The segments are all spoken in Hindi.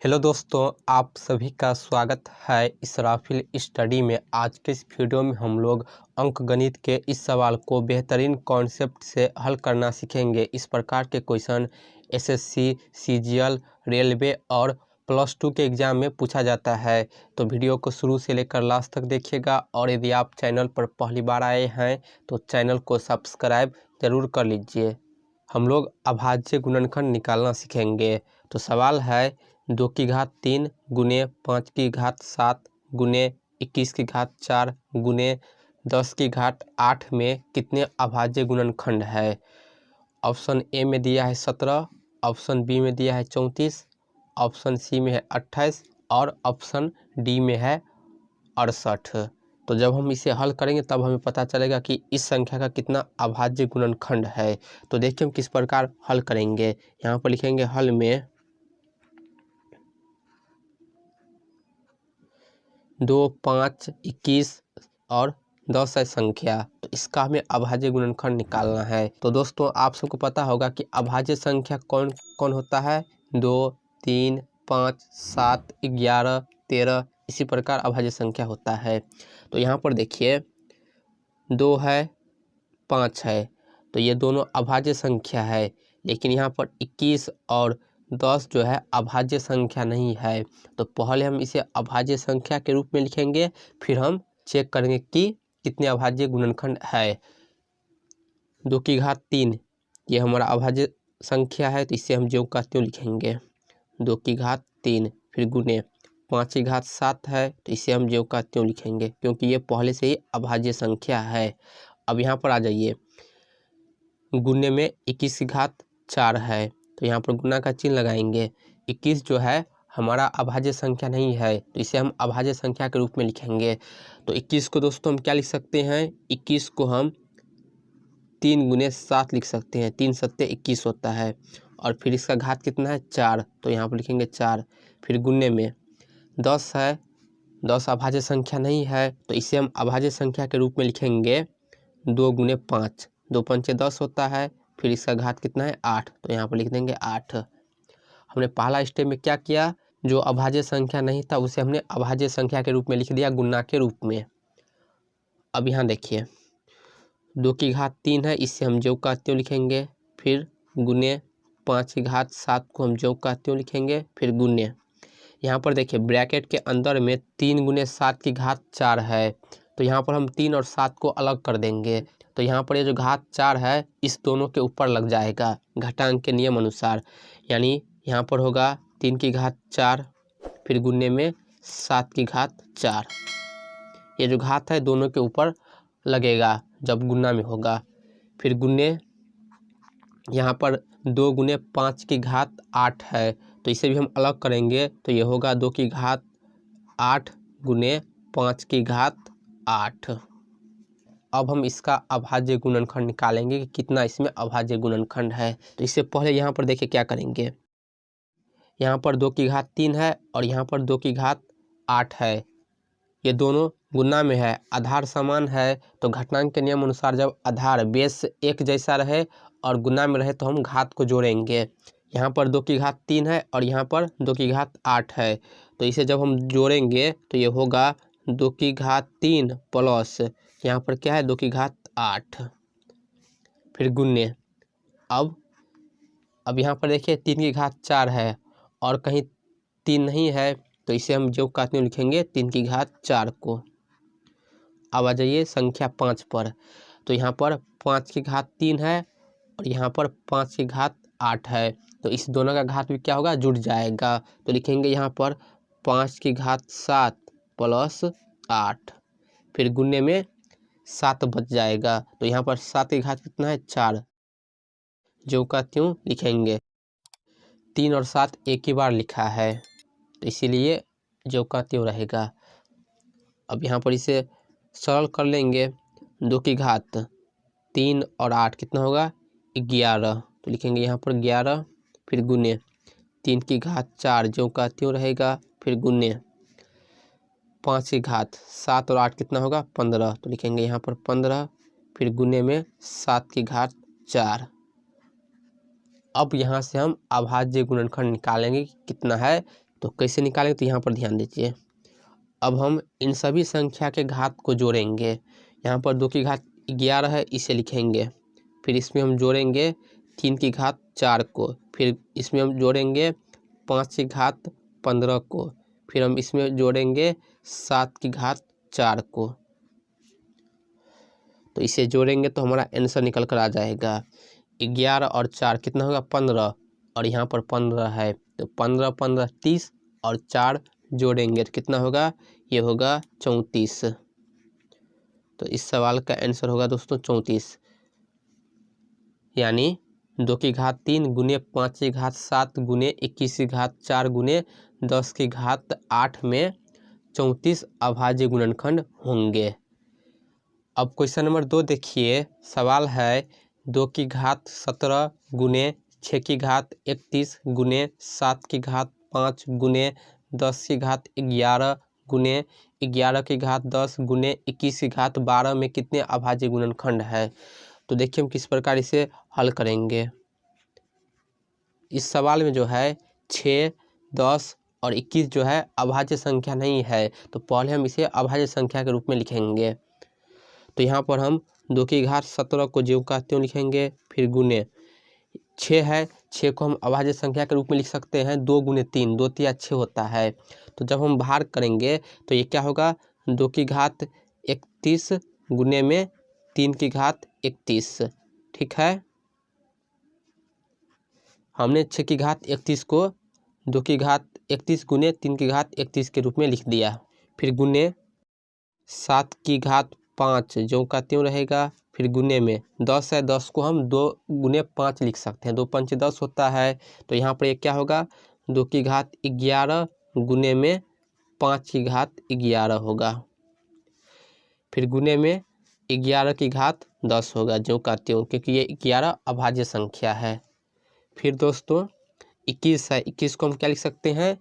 हेलो दोस्तों, आप सभी का स्वागत है इसराफिल स्टडी में। आज के इस वीडियो में हम लोग अंकगणित के इस सवाल को बेहतरीन कॉन्सेप्ट से हल करना सीखेंगे। इस प्रकार के क्वेश्चन एसएससी, सीजीएल, रेलवे और +2 के एग्ज़ाम में पूछा जाता है। तो वीडियो को शुरू से लेकर लास्ट तक देखिएगा और यदि आप चैनल पर पहली बार आए हैं तो चैनल को सब्सक्राइब ज़रूर कर लीजिए। हम लोग अभाज्य गुणनखंड निकालना सीखेंगे। तो सवाल है 2 की घात 3 गुने 5 की घात 7 गुने 21 की घात 4 गुने 10 की घात 8 में कितने अभाज्य गुणनखंड है। ऑप्शन ए में दिया है 17, ऑप्शन बी में दिया है 34, ऑप्शन सी में है 28 और ऑप्शन डी में है 68। तो जब हम इसे हल करेंगे तब हमें पता चलेगा कि इस संख्या का कितना अभाज्य गुणनखंड है। तो देखिए हम किस प्रकार हल करेंगे। यहाँ पर लिखेंगे हल में 2, 5, 21 और 10 है संख्या, तो इसका हमें अभाज्य गुणनखंड निकालना है। तो दोस्तों आप सबको पता होगा कि अभाज्य संख्या कौन कौन होता है। 2, 3, 5, 7, 11, 13 इसी प्रकार अभाज्य संख्या होता है। तो यहाँ पर देखिए 2 है 5 है, तो ये दोनों अभाज्य संख्या है। लेकिन यहाँ पर 21 और 10 जो है अभाज्य संख्या नहीं है। तो पहले हम इसे अभाज्य संख्या के रूप में लिखेंगे, फिर हम चेक करेंगे कि कितने अभाज्य गुणनखंड है। 2 की घात 3 ये हमारा अभाज्य संख्या है, तो इसे हम ज्यों का त्यों लिखेंगे 2 की घात 3। फिर गुने 5 की घात 7 है, तो इसे हम ज्यों का त्यों लिखेंगे क्योंकि ये पहले से ही अभाज्य संख्या है। अब यहाँ पर आ जाइए, गुने में 21 की घात 4 है, तो यहाँ पर गुना का चिन्ह लगाएंगे। 21 जो है हमारा अभाज्य संख्या नहीं है, तो इसे हम अभाज्य संख्या के रूप में लिखेंगे। तो 21 को दोस्तों हम क्या लिख सकते हैं, 21 को हम 3 गुने 7 लिख सकते हैं। 3 सत्ते 21 होता है और फिर इसका घात कितना है 4, तो यहाँ पर लिखेंगे 4। फिर गुने में 10 है, 10 अभाज्य संख्या नहीं है, तो इसे हम अभाज्य संख्या के रूप में लिखेंगे 2 गुने 5, 2 पंचे 10 होता है। फिर इसका घात कितना है 8, तो यहाँ पर लिख देंगे 8। हमने पहला स्टेप में क्या किया, जो अभाज्य संख्या नहीं था उसे हमने अभाज्य संख्या के रूप में लिख दिया, गुना के रूप में। अब यहाँ देखिए 2 की घात 3 है, इससे हम ज्यों का त्यों लिखेंगे। फिर गुने 5 की घात 7 को हम ज्यों का त्यों लिखेंगे। फिर गुने यहाँ पर देखिए ब्रैकेट के अंदर में 3 गुने 7 की घात 4 है, तो यहाँ पर हम 3 और 7 को अलग कर देंगे। तो यहाँ पर ये जो घात 4 है इस दोनों के ऊपर लग जाएगा घटांक के नियम अनुसार, यानी यहाँ पर होगा 3 की घात 4 फिर गुने में 7 की घात 4। ये जो घात है दोनों के ऊपर लगेगा जब गुना में होगा। फिर गुने यहाँ पर 2 गुने 5 की घात 8 है, तो इसे भी हम अलग करेंगे, तो ये होगा 2 की घात 8 गुने 5 की घात 8। अब हम इसका अभाज्य गुणनखंड निकालेंगे कि कितना इसमें अभाज्य गुणनखंड है। तो इससे पहले यहाँ पर देखिए क्या करेंगे, यहाँ पर 2 की घात 3 है और यहाँ पर 2 की घात 8 है। ये दोनों गुना में है, आधार समान है, तो घटांक के नियम अनुसार जब आधार बेस एक जैसा रहे और गुना में रहे तो हम घात को जोड़ेंगे। यहाँ पर 2 की घात 3 है और यहाँ पर 2 की घात 8 है, तो इसे जब हम जोड़ेंगे तो ये होगा 2 की घात 3 प्लस यहाँ पर क्या है 2 की घात 8। फिर गुने अब यहाँ पर देखिए 3 की घात 4 है और कहीं 3 नहीं है, तो इसे हम जो का त्यों लिखेंगे 3 की घात 4 को। अब आ जाइए संख्या 5 पर, तो यहाँ पर 5 की घात 3 है और यहाँ पर 5 की घात 8 है, तो इस दोनों का घात भी क्या होगा जुड़ जाएगा। तो लिखेंगे यहाँ पर 5 की घात 7 प्लस 8। फिर गुने में 7 बच जाएगा, तो यहाँ पर 7 की घात कितना है 4, जो का त्यों लिखेंगे। 3 और 7 एक ही बार लिखा है, तो इसीलिए जो का त्यों रहेगा। अब यहाँ पर इसे सरल कर लेंगे, 2 की घात 3 और 8 कितना होगा 11, तो लिखेंगे यहाँ पर 11। फिर गुने 3 की घात 4 जो का त्यों रहेगा। फिर गुने 5 की घात 7 और 8 कितना होगा 15, तो लिखेंगे यहाँ पर 15। फिर गुने में 7 की घात 4। अब यहाँ से हम अभाज्य गुणनखंड निकालेंगे कि कितना है तो कैसे निकालेंगे, तो यहाँ पर ध्यान दीजिए। अब हम इन सभी संख्या के घात को जोड़ेंगे। यहाँ पर 2 की घात 11 है, इसे लिखेंगे। फिर इसमें हम जोड़ेंगे 3 की घात 4 को। फिर इसमें हम जोड़ेंगे 5 की घात 15 को। फिर हम इसमें जोड़ेंगे 7 की घात 4 को। तो इसे जोड़ेंगे तो हमारा आंसर निकल कर आ जाएगा 11 और 4 कितना होगा 15, और यहाँ पर 15 है तो 15 15 30 और 4 जोड़ेंगे तो कितना होगा, ये होगा 34। तो इस सवाल का आंसर होगा दोस्तों 34, यानी 2 की घात 3 गुने 5 की घात 7 गुने 21 की घात 4 गुने 10 की घात 8 में 34 अभाज्य गुणनखंड होंगे। अब क्वेश्चन नंबर 2 देखिए, सवाल है 2 की घात 17 गुने 6 की घात 31 गुने 7 की घात 5 गुने 10 की घात 11 गुने 11 की घात 10 गुने 21 की घात 12 में कितने अभाज्य गुणनखंड है। तो देखिए हम किस प्रकार इसे हल करेंगे। इस सवाल में जो है 6, 10 और 21 जो है अभाज्य संख्या नहीं है, तो पहले हम इसे अभाज्य संख्या के रूप में लिखेंगे। तो यहाँ पर हम 2 की घात 17 को ज्यों का त्यों लिखेंगे, फिर गुने 6 है, 6 को हम अभाज्य संख्या के रूप में लिख सकते हैं 2 गुने 3, 2 तिया 6 होता है। तो जब हम भाग करेंगे तो ये क्या होगा, 2 की घात 31 गुने में 3 की घात 31, ठीक है। हमने 6 की घात 31 को 2 की घात 31 गुने 3 की घात 31 के रूप में लिख दिया। फिर गुने 7 की घात 5 ज्यों का त्यों रहेगा। फिर गुने में 10 है, 10 को हम 2 गुने 5 लिख सकते हैं, 2 पंच 10 होता है। तो यहाँ पर ये क्या होगा, 2 की घात 11 गुने में 5 की घात 11 होगा। फिर गुने में 11 की घात 10 होगा ज्यों का त्यों, क्योंकि ये 11 अभाज्य संख्या है। फिर दोस्तों 21 है, 21 को हम क्या लिख सकते हैं,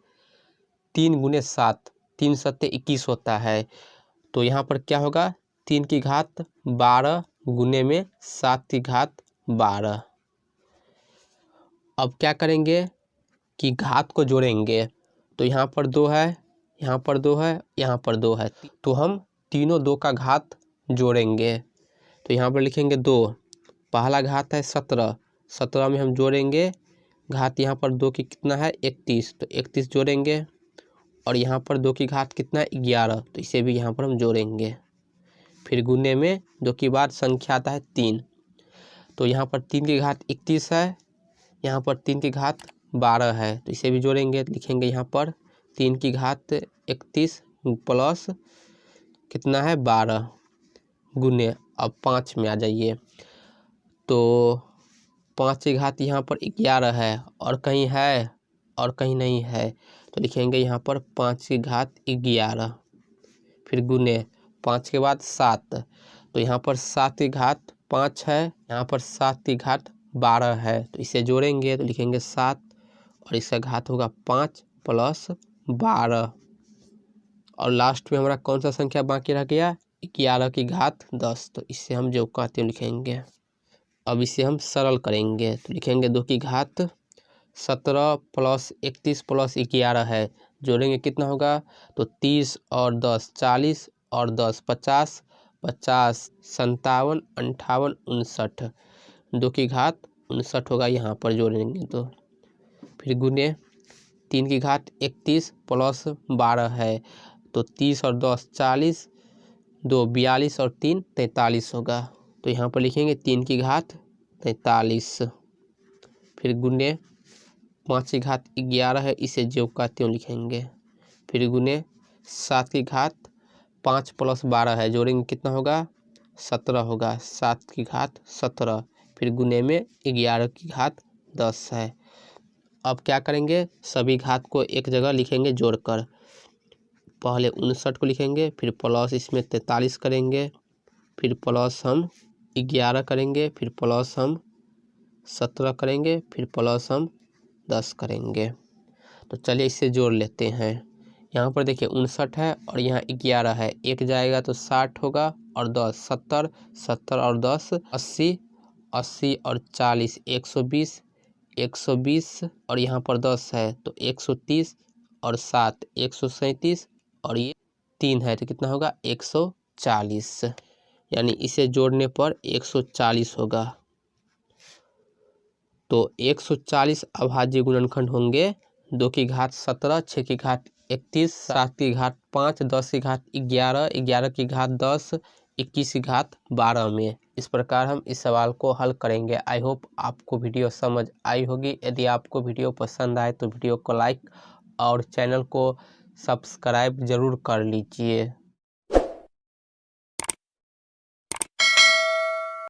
3 गुने 7, 3 सत्ते 21 होता है। तो यहाँ पर क्या होगा, 3 की घात 12 गुने में 7 की घात 12। अब क्या करेंगे कि घात को जोड़ेंगे। तो यहाँ पर 2 है, यहाँ पर 2 है, यहाँ पर 2 है, तो हम तीनों 2 का घात जोड़ेंगे। तो यहाँ पर लिखेंगे 2, पहला घात है 17, 17 में हम जोड़ेंगे घात यहाँ पर 2 की कितना है 31, तो 31 जोड़ेंगे। और यहाँ पर 2 की घात कितना है 11, तो इसे भी यहाँ पर हम जोड़ेंगे। फिर गुने में 2 की बाद संख्या आता है 3, तो यहाँ पर 3 की घात 31 है, यहाँ पर 3 की घात 12 है, तो इसे भी जोड़ेंगे। लिखेंगे यहाँ पर 3 की घात 31 प्लस कितना है 12 गुने, अब 5 में आ जाइए, तो 5 की घात यहाँ पर 11 है, और कहीं है और कहीं नहीं है, तो लिखेंगे यहाँ पर 5 की घात 11। फिर गुने 5 के बाद 7, तो यहाँ पर 7 की घात 5 है, यहाँ पर 7 की घात 12 है, तो इसे जोड़ेंगे तो लिखेंगे 7 और इसका घात होगा 5 प्लस 12। और लास्ट में हमारा कौन सा संख्या बाकी रह गया, 11 की घात 10, तो इससे हम जो कहते हैं लिखेंगे। अब इसे हम सरल करेंगे तो लिखेंगे 2 की घात 17 प्लस 31 प्लस 11 है, जोड़ेंगे कितना होगा, तो 30 और 10 40 और 10 50, 50 57 58 59, 2 की घात 59 होगा यहाँ पर जोड़ेंगे तो। फिर गुने 3 की घात 31 प्लस 12 है, तो 30 और 10 40, 2 42 और 3 43 होगा, तो यहाँ पर लिखेंगे 3 की घात 43। फिर गुने 5 की घात 11 है, इसे ज्यों का त्यों लिखेंगे। फिर गुने 7 की घात 5 प्लस 12 है, जोड़ेंगे कितना होगा 17 होगा, 7 की घात 17। फिर गुने में 11 की घात 10 है। अब क्या करेंगे, सभी घात को एक जगह लिखेंगे जोड़कर। पहले 59 को लिखेंगे, फिर प्लस इसमें 43 करेंगे, फिर प्लस हम 11 करेंगे, फिर प्लस हम 17 करेंगे, फिर प्लस हम 10 करेंगे। तो चलिए इसे जोड़ लेते हैं। यहाँ पर देखिए 59 है और यहाँ 11 है, एक जाएगा तो 60 होगा और 10 70, 70 और 10 80, 80 और 40 120, 120 और यहाँ पर 10 है तो 130 और 7 137 और ये 3 है तो कितना होगा 140, यानी इसे जोड़ने पर 140 होगा। तो 140 अभाज्य गुणनखंड होंगे 2 की घात 17, 6 की घात 31, 7 की घात 5, 10 की घात 11, 11 की घात 10, 21 की घात 12 में। इस प्रकार हम इस सवाल को हल करेंगे। आई होप आपको वीडियो समझ आई होगी। यदि आपको वीडियो पसंद आए तो वीडियो को लाइक और चैनल को सब्सक्राइब जरूर कर लीजिए।